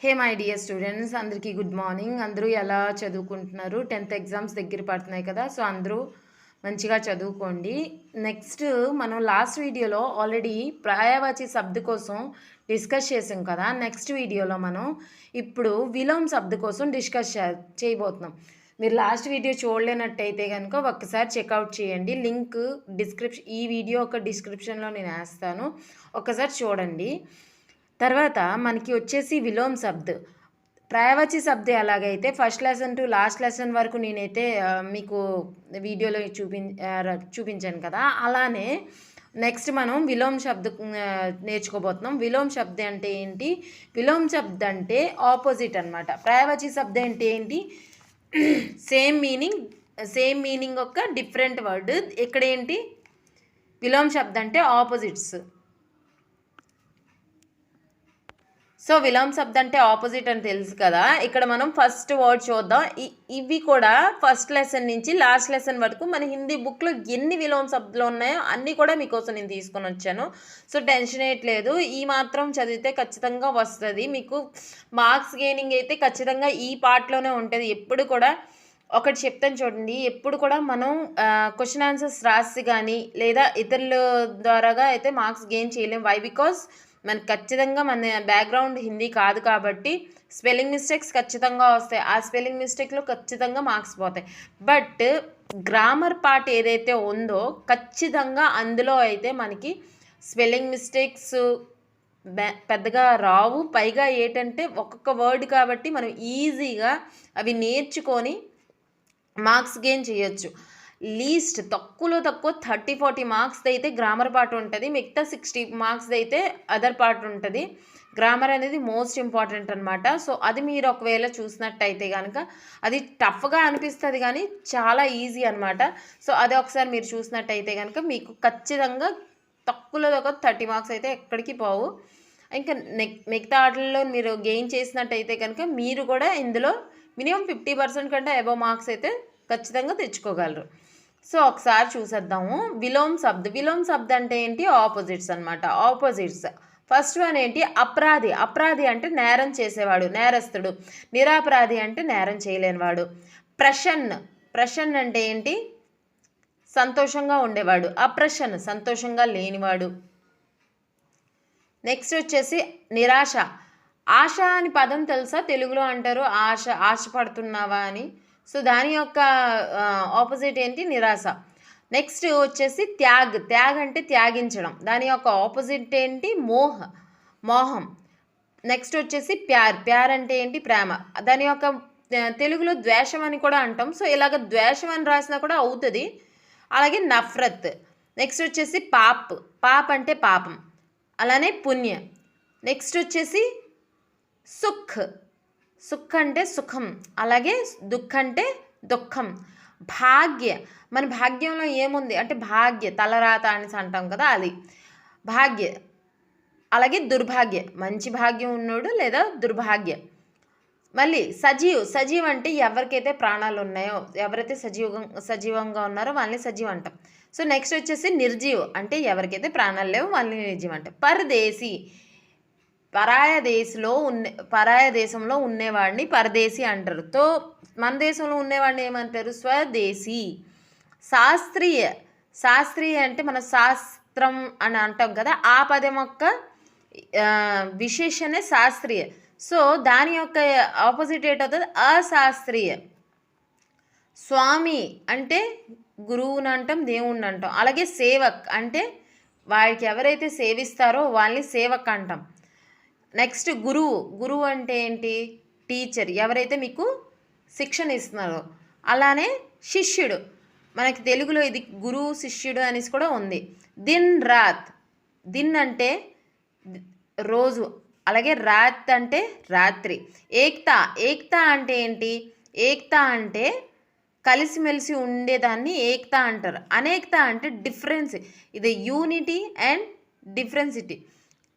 Hey my dear students, అందరికీ good morning. అందరూ ఎలా చదువుకుంటున్నారు? 10th ఎగ్జామ్స్ దగ్గర పడుతున్నాయి కదా, సో అందరూ మంచిగా చదువుకోండి. నెక్స్ట్ మనం లాస్ట్ వీడియోలో ఆల్రెడీ పర్యాయవాచి శబ్ద కోసం డిస్కస్ చేసాం కదా. నెక్స్ట్ వీడియోలో మనం ఇప్పుడు విలోమ శబ్ద కోసం డిస్కస్ చేయబోతున్నాం. మీరు లాస్ట్ వీడియో చూడలేనట్టయితే కనుక ఒక్కసారి చెక్అవుట్ చేయండి. లింక్ ఈ వీడియో ఒక డిస్క్రిప్షన్లో నేను వేస్తాను, ఒక్కసారి చూడండి. తర్వాత మనకి వచ్చేసి విలోమ శబ్ద పర్యాయవాచి శబ్ద ఎలాగైతే first lesson to last lesson వరకు నేనైతే మీకు వీడియోలో చూపించాను కదా, అలానే నెక్స్ట్ మనం విలోమ శబ్ద నేర్చుకోబోతున్నాం. విలోమ శబ్ద అంటే ఏంటి? విలోమ శబ్ద అంటే ఆపోజిట్ అనమాట. పర్యాయవాచి శబ్ద అంటే ఏంటి? సేమ్ మీనింగ్ ఒక డిఫరెంట్ వర్డ్. ఇక్కడ ఏంటి? విలోమ శబ్ద అంటే ఆపోజిట్స్. సో విలోమ శబ్ద అంటే ఆపోజిట్ అని తెలుసు కదా. ఇక్కడ మనం ఫస్ట్ వర్డ్ చూద్దాం. ఇవి కూడా ఫస్ట్ లెసన్ నుంచి లాస్ట్ లెసన్ వరకు మన హిందీ బుక్లో ఎన్ని విలోమ శబ్దాలు ఉన్నాయో అన్నీ కూడా మీకోసం నేను తీసుకొని వచ్చాను. సో టెన్షన్ లేదు, ఈ మాత్రం చదివితే ఖచ్చితంగా వస్తుంది మీకు. మార్క్స్ గెయినింగ్ అయితే ఖచ్చితంగా ఈ పార్ట్లోనే ఉంటుంది. ఎప్పుడు కూడా ఒకటి చెప్తాను చూడండి, ఎప్పుడు కూడా మనం క్వశ్చన్ ఆన్సర్స్ రాసి కానీ లేదా ఇతరుల ద్వారాగా అయితే మార్క్స్ గెయిన్ చేయలేం. వై? బికాస్ మనకి ఖచ్చితంగా మన బ్యాక్గ్రౌండ్ హిందీ కాదు కాబట్టి స్పెల్లింగ్ మిస్టేక్స్ ఖచ్చితంగా వస్తాయి. ఆ స్పెల్లింగ్ మిస్టేక్లో ఖచ్చితంగా మార్క్స్ పోతాయి. బట్ గ్రామర్ పార్ట్ ఏదైతే ఉందో ఖచ్చితంగా అందులో అయితే మనకి స్పెల్లింగ్ మిస్టేక్స్ పెద్దగా రావు. పైగా ఏంటంటే ఒక్కొక్క వర్డ్ కాబట్టి మనం ఈజీగా అవి నేర్చుకొని మార్క్స్ గెయిన్ చేయొచ్చు. లీస్ట్ తక్కువలో తక్కువ 30-40 మార్క్స్ అయితే గ్రామర్ పార్ట్ ఉంటుంది, మిగతా 60 మార్క్స్ అయితే అదర్ పార్ట్ ఉంటుంది. గ్రామర్ అనేది మోస్ట్ ఇంపార్టెంట్ అనమాట. సో అది మీరు ఒకవేళ చూసినట్టయితే కనుక అది టఫ్గా అనిపిస్తుంది కానీ చాలా ఈజీ అనమాట. సో అది ఒకసారి మీరు చూసినట్టయితే కనుక మీకు ఖచ్చితంగా తక్కువలో తక్కువ 30 మార్క్స్ అయితే ఎక్కడికి పోవు. ఇంకా మిగతా ఆటల్లో మీరు గెయిన్ చేసినట్టయితే కనుక మీరు కూడా ఇందులో మినిమం 50% కంటే అబవ్ మార్క్స్ అయితే ఖచ్చితంగా తెచ్చుకోగలరు. సో ఒకసారి చూసేద్దాము. విలోమ శబ్ద అంటే ఏంటి? ఆపోజిట్స్ అనమాట. ఆపోజిట్స్ ఫస్ట్ వన్ ఏంటి? అపరాధి. అపరాధి అంటే నేరం చేసేవాడు, నేరస్తుడు. నిరపరాధి అంటే నేరం చేయలేనివాడు. ప్రసన్న అంటే ఏంటి? సంతోషంగా ఉండేవాడు. అప్రసన్న సంతోషంగా లేనివాడు. నెక్స్ట్ వచ్చేసి నిరాశ. ఆశ అని పదం తెలుసా? తెలుగులో అంటారు ఆశపడుతున్నావా అని. సో దాని యొక్క ఆపోజిట్ ఏంటి? నిరాశ. నెక్స్ట్ వచ్చేసి త్యాగ్ అంటే త్యాగించడం. దాని యొక్క ఆపోజిట్ ఏంటి? మోహం. నెక్స్ట్ వచ్చేసి ప్యార్ అంటే ఏంటి? ప్రేమ. దాని యొక్క తెలుగులో ద్వేషం అని కూడా అంటాం. సో ఇలాగ ద్వేషం అని రాసినా కూడా అవుతుంది. అలాగే నఫరత్. నెక్స్ట్ వచ్చేసి పాప్ అంటే పాపం. అలానే పుణ్య. నెక్స్ట్ వచ్చేసి సుఖ్ అంటే సుఖం. అలాగే దుఃఖ అంటే దుఃఖం. భాగ్య. మన భాగ్యంలో ఏముంది అంటే భాగ్య, తలరాత అని అంటాం కదా, అది భాగ్య. అలాగే దుర్భాగ్య, మంచి భాగ్యం ఉన్నోడు లేదా దుర్భాగ్య. మళ్ళీ సజీవ్ అంటే ఎవరికైతే ప్రాణాలు ఉన్నాయో, ఎవరైతే సజీవంగా ఉన్నారో వాళ్ళని సజీవ్ అంటాం. సో నెక్స్ట్ వచ్చేసి నిర్జీవ్ అంటే ఎవరికైతే ప్రాణాలు లేవో వాళ్ళని నిర్జీవ్ అంటాం. పరదేశీ, పరాయ దేశంలో ఉండేవాడిని పరదేశీ అంటారు. తో మన దేశంలో ఉండేవాడిని ఏమంటారు? స్వదేశీ. శాస్త్రీయ అంటే మన శాస్త్రం అని అంటాం కదా, ఆ పదం యొక్క విశేషణే శాస్త్రీయ. సో దాని యొక్క ఆపోజిట్ ఏంటవుతుంది? అశాస్త్రీయ. స్వామి అంటే గురువుని అంటాం, దేవుణ్ణి అంటాం. అలాగే సేవక్ అంటే వారికి ఎవరైతే సేవిస్తారో వాళ్ళని సేవక్ అంటాం. నెక్స్ట్ గురువు అంటే ఏంటి? టీచర్, ఎవరైతే మీకు శిక్షణ ఇస్తున్నారో. అలానే శిష్యుడు, మనకి తెలుగులో ఇది గురువు శిష్యుడు అనేసి కూడా ఉంది. దిన్ అంటే రోజు. అలాగే రాత్ అంటే రాత్రి. ఏక్తా అంటే ఏంటి? ఏక్తా అంటే కలిసిమెలిసి ఉండేదాన్ని ఏక్తా అంటారు. అనేక్తా అంటే డిఫరెన్స్. ఇది యూనిటీ అండ్ డిఫరెన్సిటీ.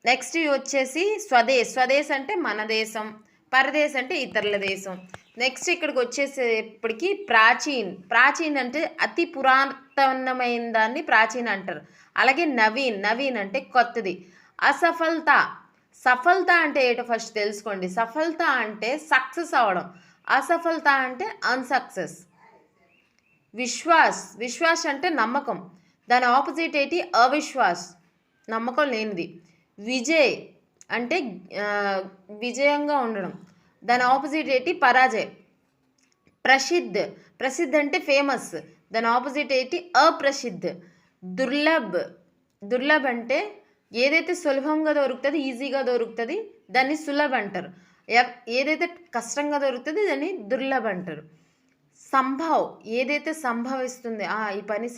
నెక్స్ట్ వచ్చేసి స్వదేశ్ అంటే మన దేశం, పరదేశ్ అంటే ఇతరుల దేశం. నెక్స్ట్ ఇక్కడికి వచ్చేసేపటికి ప్రాచీన్ అంటే అతి పురాతనమైన దాన్ని ప్రాచీన్ అంటారు. అలాగే నవీన్ అంటే కొత్తది. సఫలత అంటే ఏంటో ఫస్ట్ తెలుసుకోండి. సఫలత అంటే సక్సెస్ అవ్వడం, అసఫలత అంటే అన్సక్సెస్. విశ్వాస్ అంటే నమ్మకం, దాని ఆపోజిట్ ఏంటి? అవిశ్వాస్, నమ్మకం లేనిది. విజయ్ అంటే విజయంగా ఉండడం, దాని ఆపోజిట్ ఏంటి? పరాజయం. ప్రసిద్ధ్ అంటే ఫేమస్, దాని ఆపోజిట్ ఏంటి? అప్రసిద్ధ్. దుర్లభ్ అంటే ఏదైతే సులభంగా దొరుకుతుంది, ఈజీగా దొరుకుతుంది, దాన్ని సులభ్ అంటారు. ఏదైతే కష్టంగా దొరుకుతుంది దాన్ని దుర్లభ్ అంటారు. ఏదైతే సంభవిస్తుంది, ఈ పని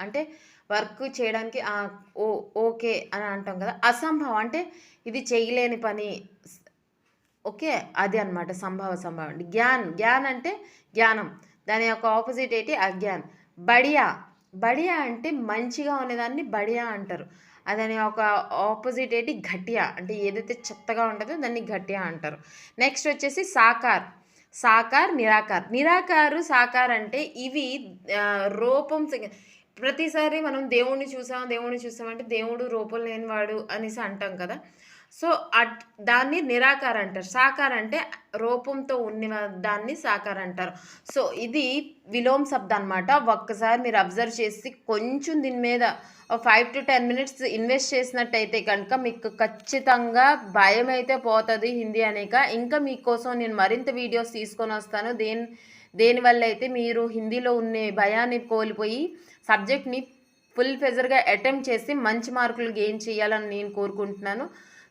అంటే వర్క్ చేయడానికి ఓకే అని అంటాం కదా. అసంభవం అంటే ఇది చేయలేని పని, ఓకే, అది అనమాట సంభవం అంటే. జ్ఞాన్ అంటే జ్ఞానం, దాని యొక్క ఆపోజిట్ ఏంటి? అజ్ఞాన్. బడియా అంటే మంచిగా ఉండేదాన్ని బడియా అంటారు. దాని ఒక ఆపోజిట్ ఏంటి? ఘటియా అంటే ఏదైతే చెత్తగా ఉంటుందో దాన్ని ఘటియా అంటారు. నెక్స్ట్ వచ్చేసి సాకార్ నిరాకారు సాకార్ అంటే ఇవి రూపం. ప్రతిసారి మనం దేవుణ్ణి చూసామంటే దేవుడు రూపం లేనివాడు అనేసి అంటాం కదా. సో దాన్ని నిరాకార అంటారు. సాకార అంటే రూపంతో ఉన్న దాన్ని సాకార అంటారు. సో ఇది విలోమ శబ్దం అనమాట. ఒక్కసారి మీరు అబ్జర్వ్ చేసి కొంచెం దీని మీద 5 to 10 minutes ఇన్వెస్ట్ చేసినట్టయితే కనుక మీకు ఖచ్చితంగా భయం అయితే పోతుంది హిందీ అనేక. ఇంకా మీకోసం నేను మరింత వీడియోస్ తీసుకొని వస్తాను. దేనివల్ల అయితే మీరు హిందీలో ఉన్న భయాన్ని కోల్పోయి సబ్జెక్ట్ని ఫుల్ ఫెజర్గా అటెంప్ట్ చేసి మంచి మార్కులు గెయిన్ చేయాలని నేను కోరుకుంటున్నాను.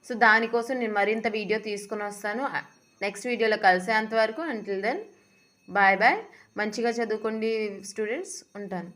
సో దానికోసం నేను మరింత వీడియో తీసుకుని వస్తాను. నెక్స్ట్ వీడియోలో కలిసేంతవరకు అంటిల్ దెన్ బాయ్. మంచిగా చదువుకోండి స్టూడెంట్స్, ఉంటాను.